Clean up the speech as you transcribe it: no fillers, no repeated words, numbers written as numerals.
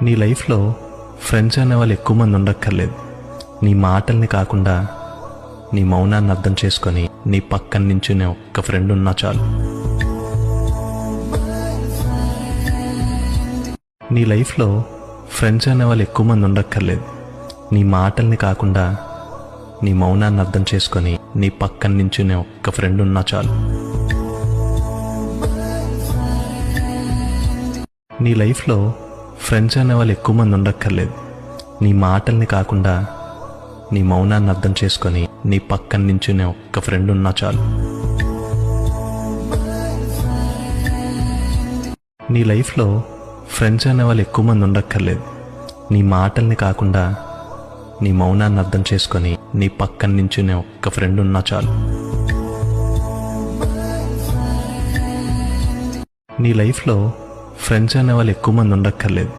నీ లైఫ్లో ఫ్రెండ్స్ అనే వాళ్ళు ఎక్కువ మంది ఉండక్కర్లేదు. నీ మాటల్ని కాకుండా నీ మౌనాన్ని అర్థం చేసుకొని నీ పక్కన నించునే ఒక్క ఫ్రెండ్ ఉన్నా చాలు. నీ లైఫ్లో ఫ్రెండ్స్ అనే వాళ్ళు ఎక్కువ మంది ఉండక్కర్లేదు. నీ మాటల్ని కాకుండా నీ మౌనాన్ని అర్థం చేసుకొని నీ పక్కన నించునే ఒక్క ఫ్రెండ్ ఉన్నా చాలు. నీ లైఫ్లో ఫ్రెండ్స్ అనే వాళ్ళు ఎక్కువ మంది ఉండక్కర్లేదు. నీ మాటల్ని కాకుండా నీ మౌనాన్ని అర్థం చేసుకొని నీ పక్కన నించునే ఒక్క ఫ్రెండ్ ఉన్నా చాలు. నీ లైఫ్లో ఫ్రెండ్స్ అనే వాళ్ళు ఎక్కువ మంది ఉండక్కర్లేదు. నీ మాటల్ని కాకుండా నీ మౌనాన్ని అర్థం చేసుకొని నీ పక్కన నించునే ఒక్క ఫ్రెండ్ ఉన్నా చాలు. నీ లైఫ్లో ఫ్రెండ్స్ అనే వాళ్ళు ఎక్కువ మంది ఉండక్కర్లేదు.